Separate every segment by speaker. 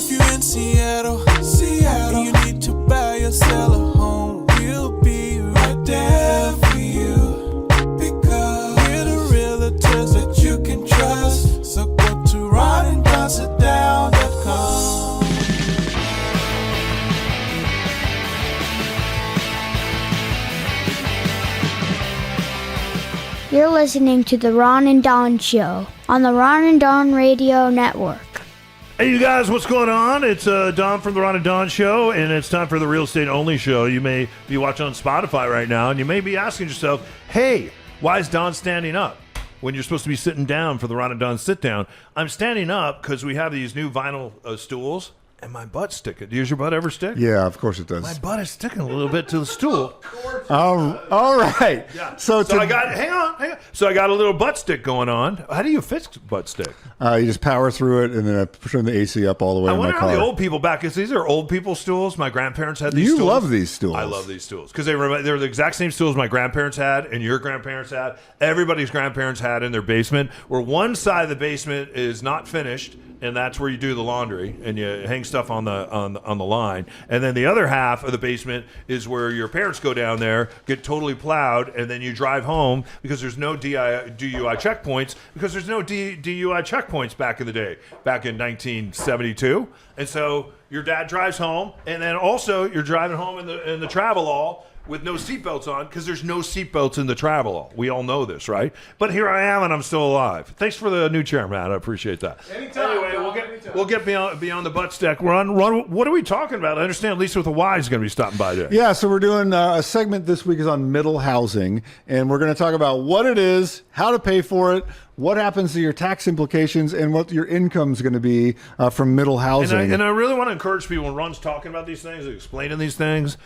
Speaker 1: If you're in Seattle, and you need to buy or sell a home, we'll be right there for you. Because we're the realtors that you can trust. So go to ronanddonsitdown.com.
Speaker 2: You're listening to The Ron and Don Show on the Ron and Don Radio Network.
Speaker 3: Hey, you guys, what's going on? It's Don from the Ron and Don Show, and it's time for the Real Estate Only Show. You may be watching on Spotify right now, and you may be asking yourself, hey, why is Don standing up when you're supposed to be sitting down for the Ron and Don Sit Down? I'm standing up because we have these new vinyl stools, and my butt's sticking. Does your butt ever stick?
Speaker 4: Yeah, of course it does.
Speaker 3: My butt is sticking a little bit to the stool.
Speaker 4: All right.
Speaker 3: Yeah.
Speaker 4: So
Speaker 3: I got, hang on. So I got a little butt stick going on. How do you fix butt stick?
Speaker 4: You just power through it, and then I turn the AC up all the way
Speaker 3: I
Speaker 4: in my
Speaker 3: wonder
Speaker 4: car.
Speaker 3: how the old people back, because these are old people stools. My grandparents had these
Speaker 4: You
Speaker 3: stools.
Speaker 4: love these stools.
Speaker 3: I love these stools because they're the exact same stools my grandparents had and your grandparents had. Everybody's grandparents had in their basement, where one side of the basement is not finished, and that's where you do the laundry and you hang stuff on the line. And then the other half of the basement is where your parents go down there, get totally plowed, and then you drive home because there's no DUI checkpoints, because there's no DUI checkpoints back in the day, back in 1972. And so your dad drives home, and then also you're driving home in the Travelall with no seatbelts on, because there's no seatbelts in the Travelall. We all know this, right? But here I am, and I'm still alive. Thanks for the new chair, Matt. I appreciate that.
Speaker 1: Anytime.
Speaker 3: Anyway, we'll get beyond the butt stack. Ron, what are we talking about? I understand Lisa with a Y is going to be stopping by today.
Speaker 4: Yeah, so we're doing a segment this week is on middle housing, and we're going to talk about what it is, how to pay for it, what happens to your tax implications, and what your income is going to be from middle housing.
Speaker 3: And I really want to encourage people, when Ron's talking about these things, explaining these things,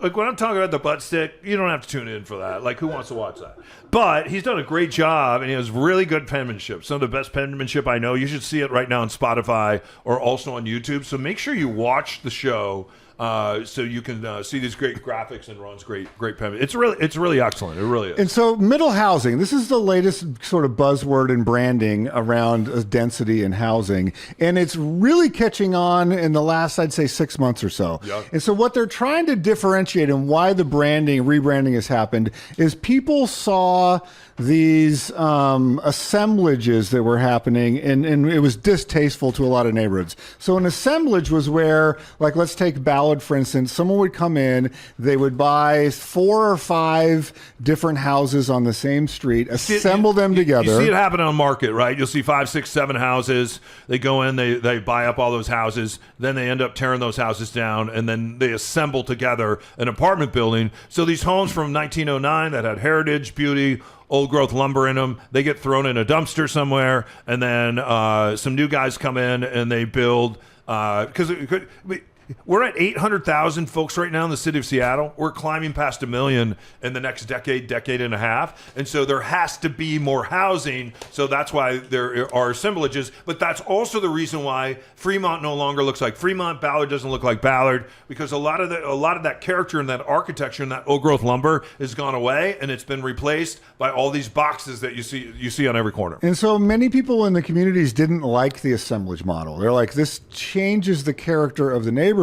Speaker 3: like when I'm talking about the butt stick, you don't have to tune in for that. Like, who wants to watch that? But he's done a great job, and he has really good penmanship. Some of the best penmanship I know. You should see it right now on Spotify or also on YouTube. So make sure you watch the show so you can see these great graphics and Ron's great penmanship. It's really excellent. It really is.
Speaker 4: And so middle housing, this is the latest sort of buzzword in branding around density in housing. And it's really catching on in the last, I'd say, 6 months or so.
Speaker 3: Yep.
Speaker 4: And so what they're trying to differentiate and why the rebranding has happened is people saw these assemblages that were happening, and it was distasteful to a lot of neighborhoods. So an assemblage was where, like, let's take Ballard, for instance, someone would come in, they would buy 4 or 5 different houses on the same street, assemble them together.
Speaker 3: You see it happen on market, right? You'll see 5, 6, 7 houses. They go in, they buy up all those houses, then they end up tearing those houses down, and then they assemble together an apartment building. So these homes from 1909 that had heritage, beauty, old growth lumber in them, they get thrown in a dumpster somewhere, and then some new guys come in and they build, because we're at 800,000 folks right now in the city of Seattle. We're climbing past 1 million in the next decade and a half. And so there has to be more housing. So that's why there are assemblages. But that's also the reason why Fremont no longer looks like Fremont. Ballard doesn't look like Ballard, because a lot of that character and that architecture and that old growth lumber has gone away, and it's been replaced by all these boxes that you see on every corner.
Speaker 4: And so many people in the communities didn't like the assemblage model. They're like, this changes the character of the neighborhood.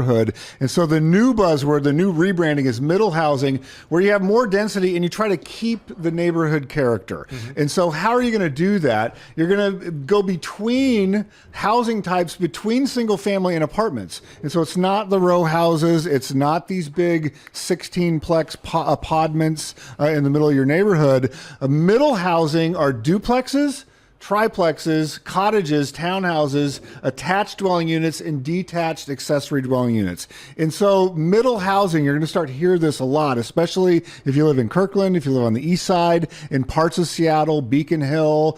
Speaker 4: And so the new buzzword, the new rebranding is middle housing, where you have more density and you try to keep the neighborhood character. Mm-hmm. And so how are you going to do that? You're going to go between housing types, between single family and apartments. And so it's not the row houses. It's not these big 16-plex apartments in the middle of your neighborhood. Middle housing are duplexes, triplexes, cottages, townhouses, attached dwelling units, and detached accessory dwelling units. And so middle housing, you're going to start to hear this a lot, especially if you live in Kirkland, if you live on the east side, in parts of Seattle, Beacon Hill,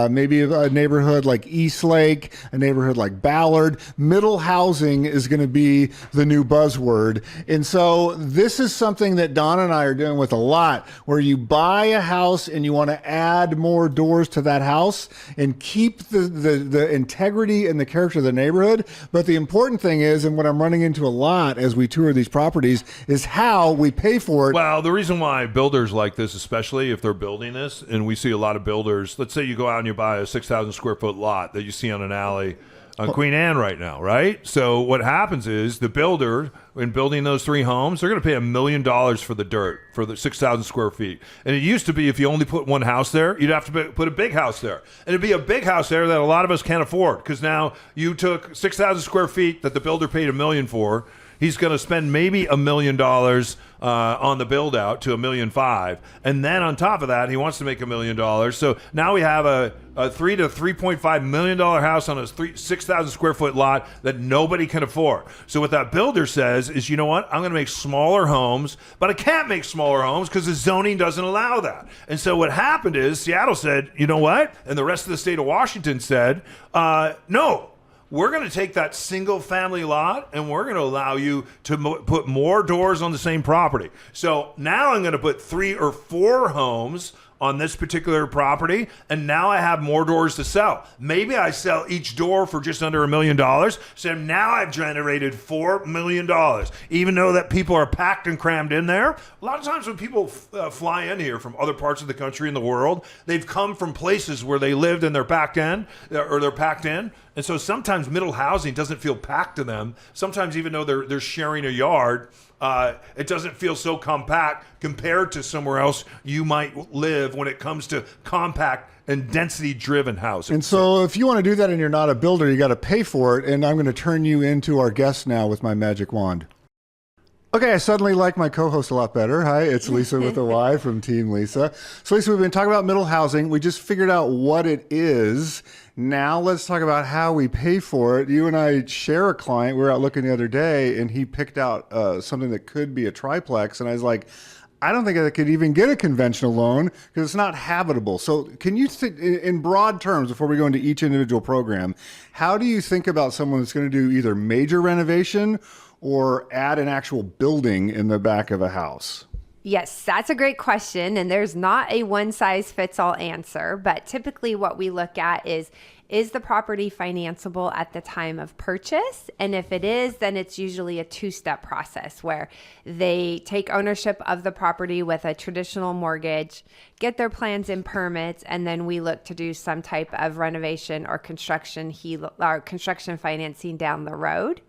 Speaker 4: maybe a neighborhood like Eastlake, a neighborhood like Ballard. Middle housing is going to be the new buzzword. And so this is something that Don and I are doing with a lot, where you buy a house and you want to add more doors to that house and keep the integrity and the character of the neighborhood. But the important thing is, and what I'm running into a lot as we tour these properties, is how we pay for it.
Speaker 3: Well, the reason why builders like this, especially if they're building this, and we see a lot of builders, let's say you go out and you buy a 6,000 square foot lot that you see on an alley on Queen Anne right now, right? So what happens is the builder, in building those 3 homes, they're going to pay $1 million for the dirt, for the 6,000 square feet. And it used to be if you only put one house there, you'd have to put a big house there. And it'd be a big house there that a lot of us can't afford, because now you took 6,000 square feet that the builder paid $1 million for. He's going to spend maybe $1 million on the build out to $1.5 million, and then on top of that, he wants to make $1 million. So now we have a $3 to $3.5 million house on a 6,000 square foot lot that nobody can afford. So what that builder says is, you know what? I'm going to make smaller homes, but I can't make smaller homes because the zoning doesn't allow that. And so what happened is Seattle said, you know what? And the rest of the state of Washington said, no. We're going to take that single family lot and we're going to allow you to put more doors on the same property. So now I'm going to put 3 or 4 homes on this particular property, and now I have more doors to sell. Maybe I sell each door for just under $1 million. So now I've generated $4 million, even though that people are packed and crammed in there. A lot of times when people fly in here from other parts of the country and the world, they've come from places where they lived and they're packed in, or they're packed in. And so sometimes middle housing doesn't feel packed to them. Sometimes even though they're sharing a yard, it doesn't feel so compact compared to somewhere else you might live when it comes to compact and density-driven housing.
Speaker 4: And so if you want to do that and you're not a builder, you got to pay for it. And I'm going to turn you into our guest now with my magic wand. Okay, I suddenly like my co-host a lot better. Hi, it's Lisa with a Y from Team Lisa. So Lisa, we've been talking about middle housing. We just figured out what it is. Now let's talk about how we pay for it. You and I share a client. We were out looking the other day, and he picked out something that could be a triplex. And I was like, I don't think I could even get a conventional loan because it's not habitable. So can you, in broad terms, before we go into each individual program, how do you think about someone that's going to do either major renovation or add an actual building in the back of a house?
Speaker 5: Yes, that's a great question. And there's not a one size fits all answer. But typically what we look at is the property financeable at the time of purchase? And if it is, then it's usually a 2-step process where they take ownership of the property with a traditional mortgage, get their plans and permits, and then we look to do some type of renovation or construction financing down the road.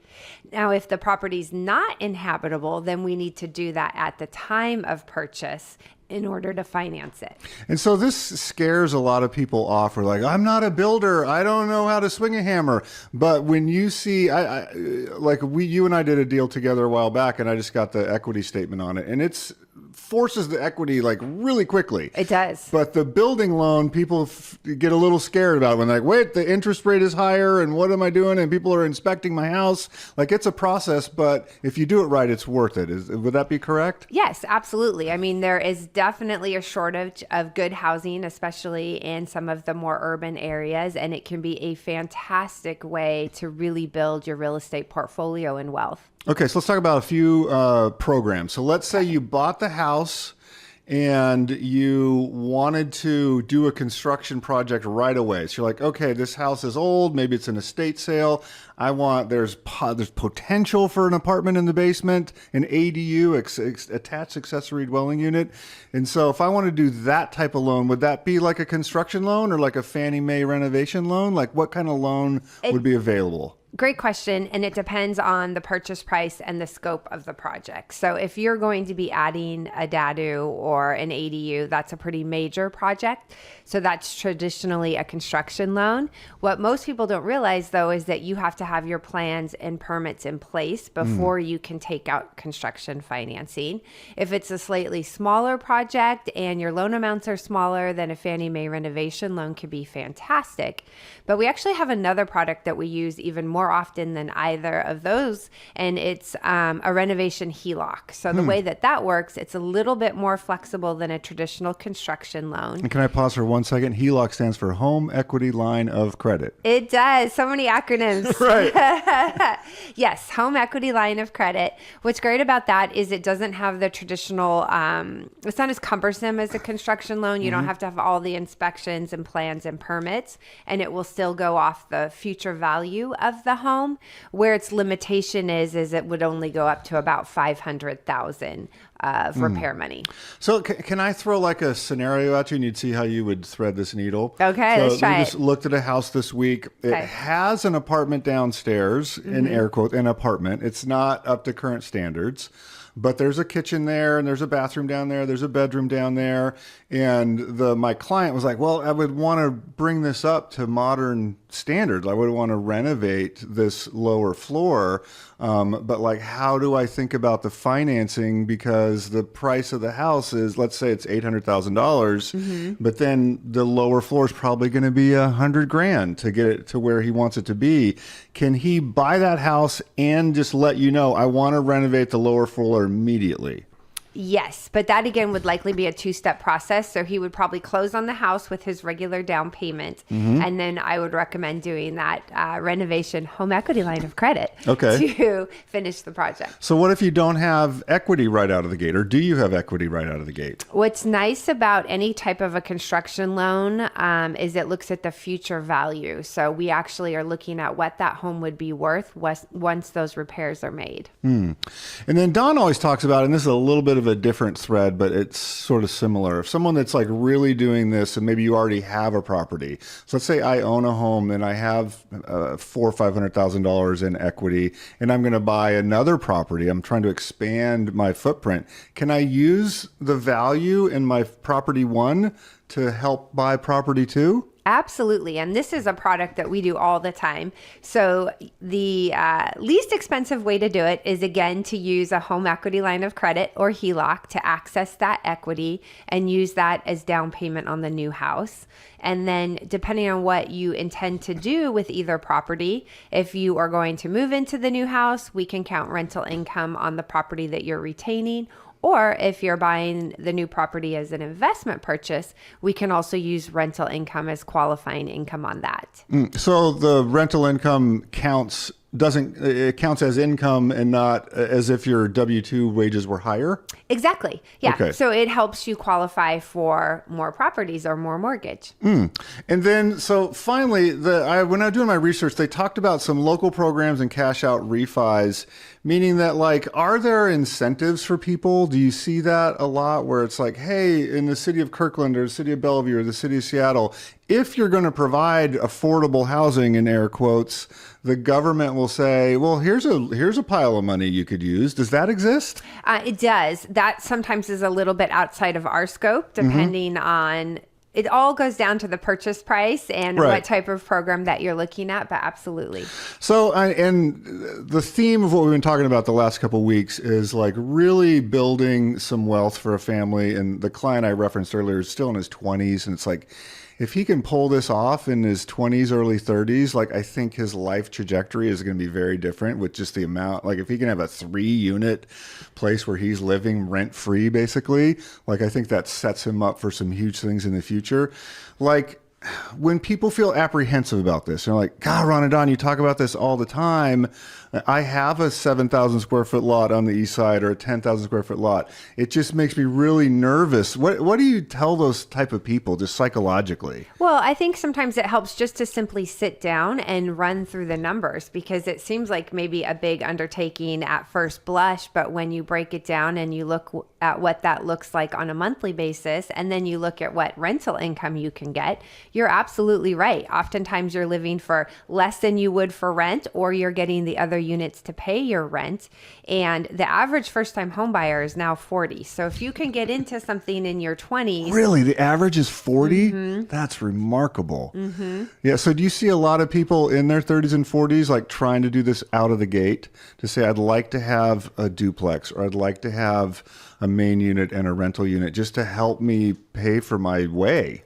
Speaker 5: Now, if the property's not inhabitable, then we need to do that at the time of purchase in order to finance it.
Speaker 4: And so this scares a lot of people off. We're like, I'm not a builder. I don't know how to swing a hammer. But when you see, you and I did a deal together a while back, and I just got the equity statement on it, and it's forces the equity like really quickly.
Speaker 5: It does.
Speaker 4: But the building loan, people get a little scared about it when they're like, wait, the interest rate is higher and what am I doing? And people are inspecting my house. Like, it's a process, but if you do it right, it's worth it. Would that be correct?
Speaker 5: Yes, absolutely. I mean, there is definitely a shortage of good housing, especially in some of the more urban areas, and it can be a fantastic way to really build your real estate portfolio and wealth.
Speaker 4: Okay, so let's talk about a few programs. So let's say you bought the house and you wanted to do a construction project right away. So you're like, okay, this house is old. Maybe it's an estate sale. There's potential for an apartment in the basement, an ADU, attached accessory dwelling unit. And so if I want to do that type of loan, would that be like a construction loan or like a Fannie Mae renovation loan? Like, what kind of loan would be available?
Speaker 5: Great question. And it depends on the purchase price and the scope of the project. So if you're going to be adding a dadu or an ADU, that's a pretty major project. So that's traditionally a construction loan. What most people don't realize, though, is that you have to have your plans and permits in place before you can take out construction financing. If it's a slightly smaller project and your loan amounts are smaller, then a Fannie Mae renovation loan could be fantastic. But we actually have another product that we use even more often than either of those, and it's a renovation HELOC. So the way that works, it's a little bit more flexible than a traditional construction loan.
Speaker 4: And can I pause for 1 second? HELOC stands for Home Equity Line of Credit.
Speaker 5: It does. So many acronyms.
Speaker 4: Right.
Speaker 5: Yes, Home Equity Line of Credit. What's great about that is it doesn't have the traditional, it's not as cumbersome as a construction loan. You don't have to have all the inspections and plans and permits, and it will still go off the future value of the home. Where its limitation is it would only go up to about $500,000 of repair money.
Speaker 4: So can I throw like a scenario at you and you'd see how you would thread this needle?
Speaker 5: Okay,
Speaker 4: so
Speaker 5: let's try
Speaker 4: we
Speaker 5: it.
Speaker 4: just looked at a house this week. It
Speaker 5: Okay.
Speaker 4: has an apartment downstairs, in air quote, an apartment. It's not up to current standards. But there's a kitchen there, and there's a bathroom down there, there's a bedroom down there, and my client was like, "Well, I would want to bring this up to modern standards. I would want to renovate this lower floor, but like, how do I think about the financing? Because the price of the house is, let's say, it's $800,000, but then the lower floor is probably going to be $100,000 to get it to where he wants it to be. Can he buy that house and just let you know, I want to renovate the lower floor immediately?"
Speaker 5: Yes, but that again would likely be a two-step process. So he would probably close on the house with his regular down payment. And then I would recommend doing that renovation home equity line of credit to finish the project.
Speaker 4: So what if you don't have equity right out of the gate, or do you have equity right out of the gate?
Speaker 5: What's nice about any type of a construction loan is it looks at the future value. So we actually are looking at what that home would be worth once those repairs are made.
Speaker 4: And then Don always talks about, and this is a little bit of a different thread, but it's sort of similar. If someone that's like really doing this, and maybe you already have a property. So let's say I own a home and I have $400,000 or $500,000 in equity, and I'm going to buy another property. I'm trying to expand my footprint. Can I use the value in my property one to help buy property two?
Speaker 5: Absolutely. And this is a product that we do all the time. So the least expensive way to do it is, again, to use a home equity line of credit or HELOC to access that equity and use that as down payment on the new house. And then depending on what you intend to do with either property, if you are going to move into the new house, we can count rental income on the property that you're retaining. Or if you're buying the new property as an investment purchase, we can also use rental income as qualifying income on that.
Speaker 4: So the rental income counts as income and not as if your W-2 wages were higher?
Speaker 5: Exactly. Yeah.
Speaker 4: Okay.
Speaker 5: So it helps you qualify for more properties or more mortgage.
Speaker 4: And then, so finally, when I was doing my research, they talked about some local programs and cash out refis, meaning that, like, are there incentives for people? Do you see that a lot where it's like, hey, in the city of Kirkland or the city of Bellevue or the city of Seattle, if you're going to provide affordable housing, in air quotes, the government will say, well, here's a pile of money you could use. Does that exist?
Speaker 5: It does. That sometimes is a little bit outside of our scope, depending on, it all goes down to the purchase price and what type of program that you're looking at, but absolutely.
Speaker 4: So, and the theme of what we've been talking about the last couple of weeks is like really building some wealth for a family. And the client I referenced earlier is still in his 20s. And it's like, if he can pull this off in his 20s, early 30s, like, I think his life trajectory is going to be very different with just the amount. Like, if he can have a 3-unit place where he's living rent free, basically, like, I think that sets him up for some huge things in the future. Like, when people feel apprehensive about this, they're like, God, Ron and Don, you talk about this all the time. I have a 7,000 square foot lot on the east side or a 10,000 square foot lot. It just makes me really nervous. What do you tell those type of people just psychologically?
Speaker 5: Well, I think sometimes it helps just to simply sit down and run through the numbers, because it seems like maybe a big undertaking at first blush, but when you break it down and you look at what that looks like on a monthly basis, and then you look at what rental income you can get, you're absolutely right. Oftentimes you're living for less than you would for rent, or you're getting the other units to pay your rent. And the average first-time home buyer is now 40. So if you can get into something in your 20s.
Speaker 4: Really? The average is 40? That's remarkable. Yeah. So do you see a lot of people in their 30s and 40s like trying to do this out of the gate to say, I'd like to have a duplex, or I'd like to have a main unit and a rental unit just to help me pay for my way?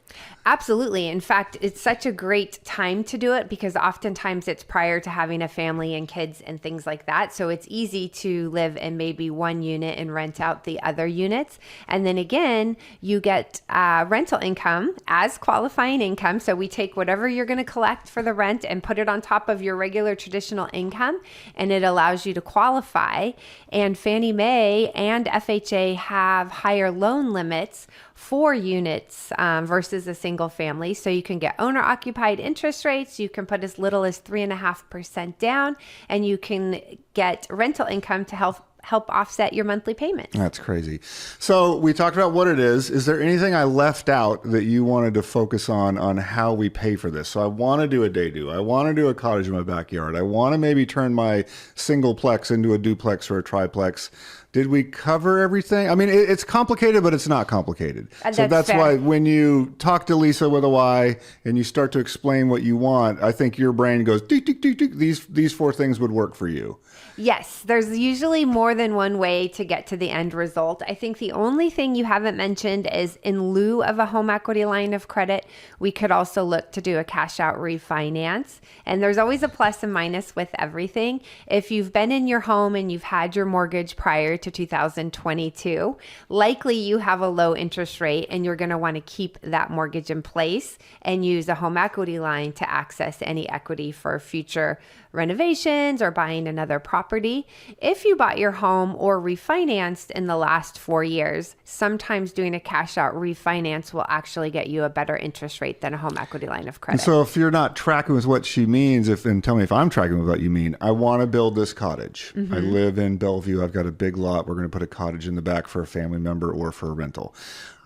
Speaker 5: Absolutely. In fact, it's such a great time to do it because oftentimes it's prior to having a family and kids and things like that. So it's easy to live in maybe one unit and rent out the other units. And then again, you get rental income as qualifying income. So we take whatever you're going to collect for the rent and put it on top of your regular traditional income, and it allows you to qualify. And Fannie Mae and FHA have higher loan limits for units versus a single family. So you can get owner occupied interest rates. You can put as little as 3.5% down, and you can get rental income to help help offset your monthly payments.
Speaker 4: That's crazy. So we talked about what it is. Is there anything I left out that you wanted to focus on how we pay for this? So I want to do a daydo. I want to do a cottage in my backyard. I want to maybe turn my singleplex into a duplex or a triplex. Did we cover everything? I mean, it's complicated, but it's not complicated. So that's
Speaker 5: fair.
Speaker 4: why when you talk to Lisa with a Y and you start to explain what you want, I think your brain goes, tick, tick, tick, tick. These 4 things would work for you.
Speaker 5: Yes, there's usually more than one way to get to the end result. I think the only thing you haven't mentioned is in lieu of a home equity line of credit, we could also look to do a cash out refinance. And there's always a plus and minus with everything. If you've been in your home and you've had your mortgage prior to 2022, likely you have a low interest rate and you're going to want to keep that mortgage in place and use a home equity line to access any equity for future renovations or buying another property. If you bought your home or refinanced in the last 4 years, sometimes doing a cash out refinance will actually get you a better interest rate than a home equity line of credit.
Speaker 4: And so if you're not tracking with what she means, and tell me if I'm tracking with what you mean, I want to build this cottage. I live in Bellevue. I've got a big lot. We're going to put a cottage in the back for a family member or for a rental.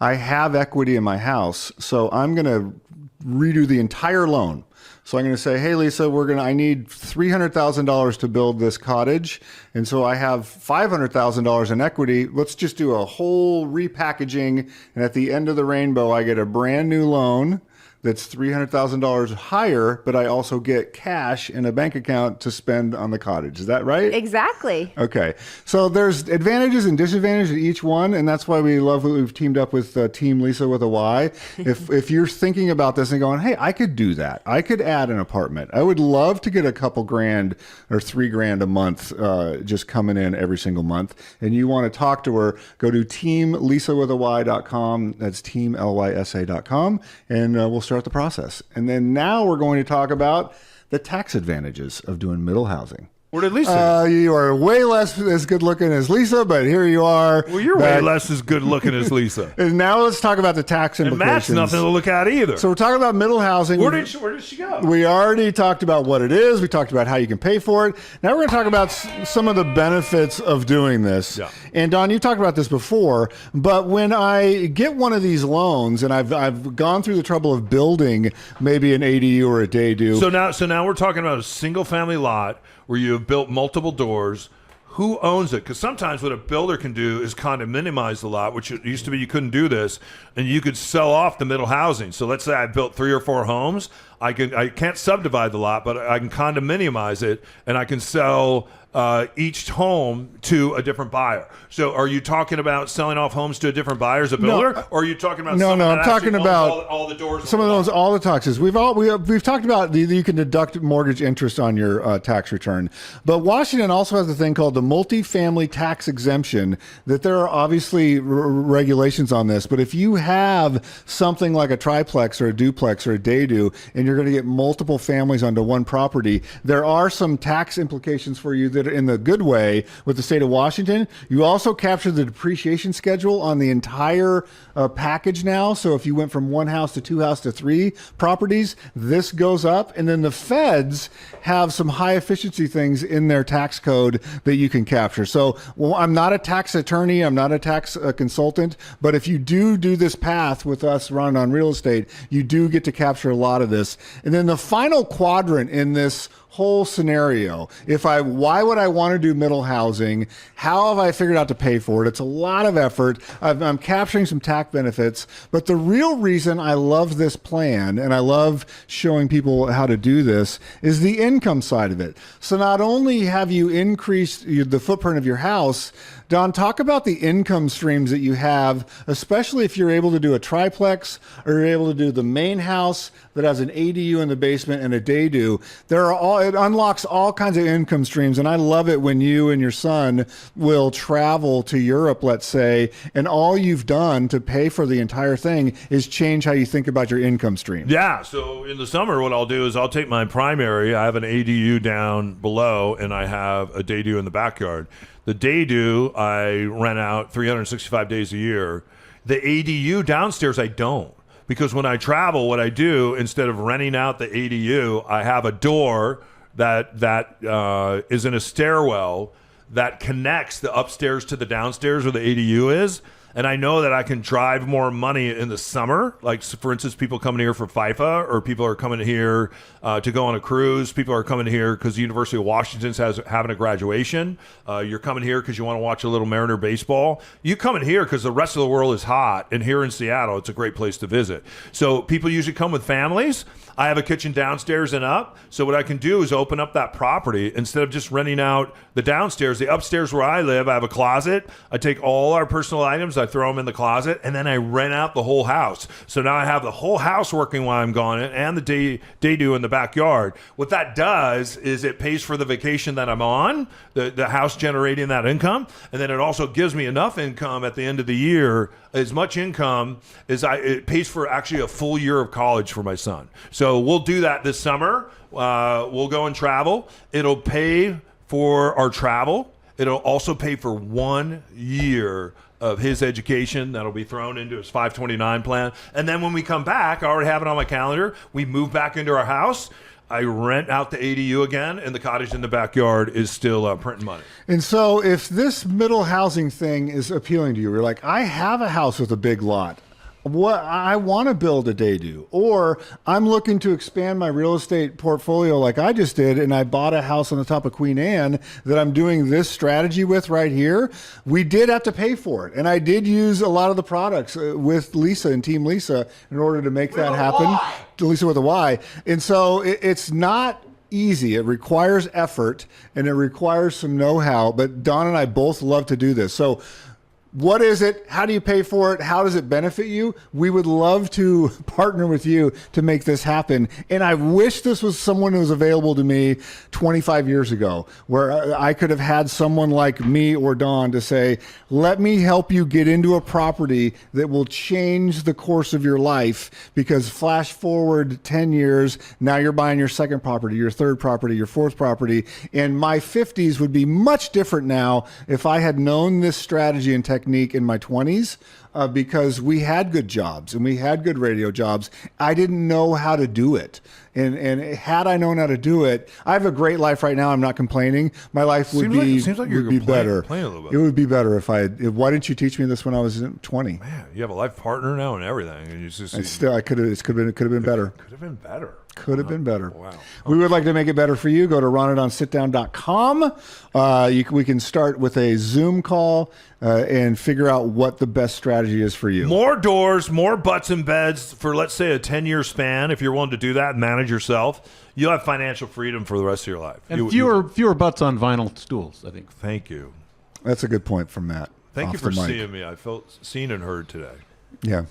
Speaker 4: I have equity in my house, so I'm going to redo the entire loan. So I'm going to say, hey, Lisa, I need $300,000 to build this cottage. And so I have $500,000 in equity. Let's just do a whole repackaging. And at the end of the rainbow, I get a brand new loan that's $300,000 higher, but I also get cash in a bank account to spend on the cottage. Is that right?
Speaker 5: Exactly.
Speaker 4: Okay. So there's advantages and disadvantages to each one, and that's why we love that we've teamed up with Team Lisa with a Y. If you're thinking about this and going, hey, I could do that. I could add an apartment. I would love to get a couple grand or $3,000 a month just coming in every single month. And you want to talk to her, go to teamlisawithay.com. That's teamlysa.com, and we'll start the process. And then now we're going to talk about the tax advantages of doing middle housing.
Speaker 3: Where did Lisa?
Speaker 4: You are way less as good looking as Lisa, but here you are.
Speaker 3: Well, you're way less as good looking as Lisa.
Speaker 4: And now let's talk about the tax implications.
Speaker 3: And Matt's nothing to look at either.
Speaker 4: So we're talking about middle housing.
Speaker 3: Where did she go?
Speaker 4: We already talked about what it is. We talked about how you can pay for it. Now we're going to talk about some of the benefits of doing this. Yeah. And Don, you've talked about this before, but when I get one of these loans and I've gone through the trouble of building maybe an ADU or a daydo.
Speaker 3: So now we're talking about a single family lot where you have built multiple doors. Who owns it? Because sometimes what a builder can do is kind of minimize the lot, which it used to be you couldn't do this, and you could sell off the middle housing. So let's say I built 3 or 4 homes. I can't subdivide the lot, but I can condominiumize it, and I can sell each home to a different buyer. So are you talking about selling off homes to a different buyer as a builder? Or are you talking about
Speaker 4: I'm talking about
Speaker 3: all the doors?
Speaker 4: Some of those, all the taxes. We've talked about you can deduct mortgage interest on your tax return. But Washington also has a thing called the multifamily tax exemption, that there are obviously regulations on this. But if you have something like a triplex or a duplex or a daydo, and you're going to get multiple families onto one property, there are some tax implications for you that are in the good way with the state of Washington. You also capture the depreciation schedule on the entire package now. So if you went from 1 house to 2 house to 3 properties, this goes up. And then the feds have some high efficiency things in their tax code that you can capture. So I'm not a tax attorney. I'm not a tax consultant. But if you do this path with us running on real estate, you do get to capture a lot of this. And then the final quadrant in this whole scenario, why would I want to do middle housing? How have I figured out to pay for it? It's a lot of effort. I'm capturing some tax benefits, but the real reason I love this plan and I love showing people how to do this is the income side of it. So not only have you increased the footprint of your house, Don, talk about the income streams that you have, especially if you're able to do a triplex or you're able to do the main house that has an ADU in the basement and a daydo. It unlocks all kinds of income streams, and I love it when you and your son will travel to Europe, let's say, and all you've done to pay for the entire thing is change how you think about your income stream.
Speaker 3: Yeah, so in the summer, what I'll do is I'll take my primary. I have an ADU down below, and I have a daydo in the backyard. The daydo, I rent out 365 days a year. The ADU downstairs, I don't. Because when I travel, what I do, instead of renting out the ADU, I have a door that is in a stairwell that connects the upstairs to the downstairs where the ADU is. And I know that I can drive more money in the summer. Like, for instance, people coming here for FIFA, or people are coming here to go on a cruise. People are coming here because the University of Washington's having a graduation. You're coming here because you want to watch a little Mariner baseball. You coming here because the rest of the world is hot. And here in Seattle, it's a great place to visit. So people usually come with families. I have a kitchen downstairs and up. So what I can do is open up that property instead of just renting out the downstairs. The upstairs where I live, I have a closet. I take all our personal items, I throw them in the closet, and then I rent out the whole house. So now I have the whole house working while I'm gone, and the daydo in the backyard. What that does is it pays for the vacation that I'm on, the house generating that income, and then it also gives me enough income at the end of the year, as much income as it pays for actually a full year of college for my son. So we'll do that this summer. We'll go and travel. It'll pay for our travel. It'll also pay for 1 year of his education that'll be thrown into his 529 plan. And then when we come back, I already have it on my calendar. We move back into our house. I rent out the ADU again, and the cottage in the backyard is still printing money.
Speaker 4: And so if this middle housing thing is appealing to you, you're like, I have a house with a big lot. What I want to build a daydo, or I'm looking to expand my real estate portfolio like I just did, and I bought a house on the top of Queen Anne that I'm doing this strategy with right here. We did have to pay for it, and I did use a lot of the products with Lisa and Team Lisa in order to make that happen. Lisa with a Y. And so it's not easy. It requires effort, and it requires some know-how, but Don and I both love to do this. So what is it? How do you pay for it? How does it benefit you? We would love to partner with you to make this happen. And I wish this was someone who was available to me 25 years ago, where I could have had someone like me or Don to say, let me help you get into a property that will change the course of your life, because flash forward 10 years, now you're buying your second property, your third property, your fourth property. And my 50s would be much different now if I had known this strategy and technique in my 20s, because we had good jobs and we had good radio jobs. I didn't know how to do it. And had I known how to do it, I have a great life right now. I'm not complaining. My life would be better. It would be better if why didn't you teach me this when I was 20?
Speaker 3: Man, you have a life partner now and everything. And you just,
Speaker 4: it could have been better.
Speaker 3: Could have been better.
Speaker 4: Could have been better.
Speaker 3: Wow.
Speaker 4: We would like to make it better for you. Go to ronandonsitdown.com. We can start with a Zoom call and figure out what the best strategy is for you.
Speaker 3: More doors, more butts and beds for, let's say, a 10-year span. If you're willing to do that and manage yourself, you'll have financial freedom for the rest of your life.
Speaker 6: And fewer butts on vinyl stools, I think.
Speaker 3: Thank you.
Speaker 4: That's a good point from Matt.
Speaker 3: Thank you for seeing me. I felt seen and heard today.
Speaker 4: Yeah.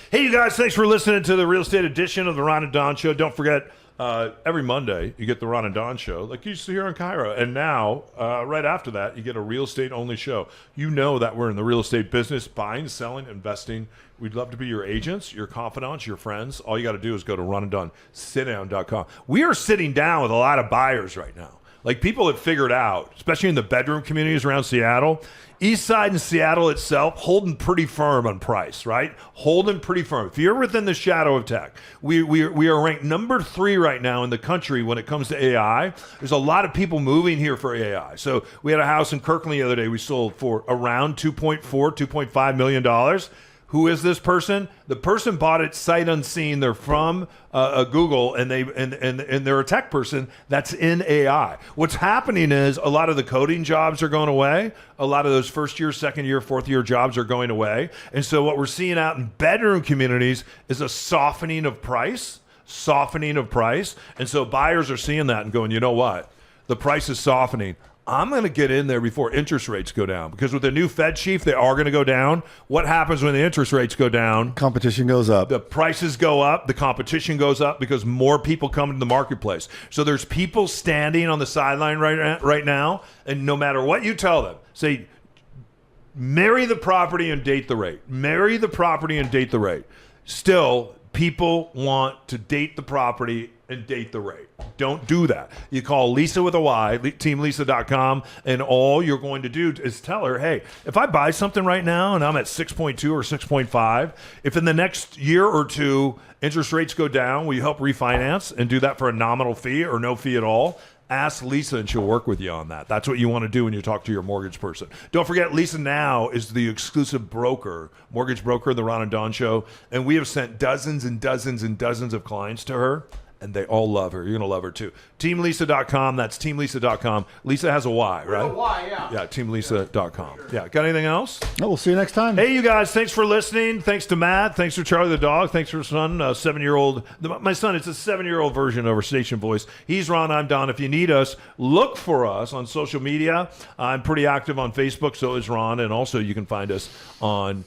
Speaker 3: Hey, you guys, thanks for listening to the Real Estate Edition of the Ron and Don Show. Don't forget, every Monday, you get the Ron and Don Show, like you used to hear in Cairo. And now, right after that, you get a real estate-only show. You know that we're in the real estate business, buying, selling, investing. We'd love to be your agents, your confidants, your friends. All you got to do is go to ronanddonsitdown.com. We are sitting down with a lot of buyers right now. Like, people have figured out, especially in the bedroom communities around Seattle, East Side and Seattle itself, holding pretty firm on price, right? Holding pretty firm. If you're within the shadow of tech, we are ranked number 3 right now in the country when it comes to AI. There's a lot of people moving here for AI. So we had a house in Kirkland the other day we sold for around $2.5 million. Who is this person? The person bought it sight unseen. They're from Google, and they're a tech person that's in AI. What's happening is a lot of the coding jobs are going away. A lot of those first year, second year, fourth year jobs are going away. And so what we're seeing out in bedroom communities is a softening of price. And so buyers are seeing that and going, you know what? The price is softening. I'm going to get in there before interest rates go down, because with the new Fed chief, they are going to go down. What happens when the interest rates go down?
Speaker 4: Competition goes up.
Speaker 3: The prices go up. The competition goes up because more people come into the marketplace. So there's people standing on the sideline right now, and no matter what you tell them, say, marry the property and date the rate. Marry the property and date the rate. Still, people want to date the property and date the rate. Don't do that. You call Lisa with a Y, teamlisa.com, and all you're going to do is tell her, hey, if I buy something right now and I'm at 6.2 or 6.5, if in the next year or two interest rates go down, will you help refinance and do that for a nominal fee or no fee at all? ask Lisa and she'll work with you on that. That's what you want to do when you talk to your mortgage person. Don't forget, Lisa now is the exclusive mortgage broker of the Ron and Don Show, and we have sent dozens and dozens and dozens of clients to her, and they all love her. You're going to love her too. TeamLisa.com. That's TeamLisa.com. Lisa has a Y, right?
Speaker 7: A Y, yeah.
Speaker 3: Yeah, TeamLisa.com. Yeah, got anything else?
Speaker 4: No, we'll see you next time.
Speaker 3: Hey, you guys, thanks for listening. Thanks to Matt. Thanks to Charlie the dog. Thanks to her son, 7-year-old. My son, it's a 7-year-old version of our station voice. He's Ron, I'm Don. If you need us, look for us on social media. I'm pretty active on Facebook, so is Ron. And also you can find us on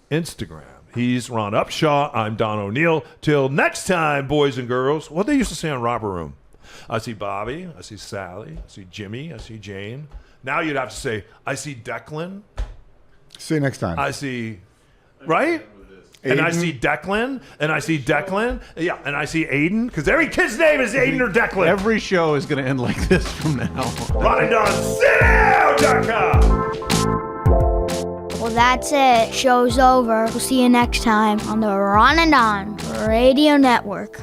Speaker 3: Instagram. He's Ron Upshaw. I'm Don O'Neill. Till next time, boys and girls. What they used to say on Romper Room. I see Bobby. I see Sally. I see Jimmy. I see Jane. Now you'd have to say, I see Declan.
Speaker 4: See you next time.
Speaker 3: I see, right? And I see Declan. And I see Declan. Yeah, and I see Aiden. Because every kid's name is Aiden or Declan.
Speaker 6: Every show is going to end like this from now.
Speaker 3: RonandDonSitDown.com.
Speaker 2: Well, that's it. Show's over. We'll see you next time on the Ron and Don Radio Network.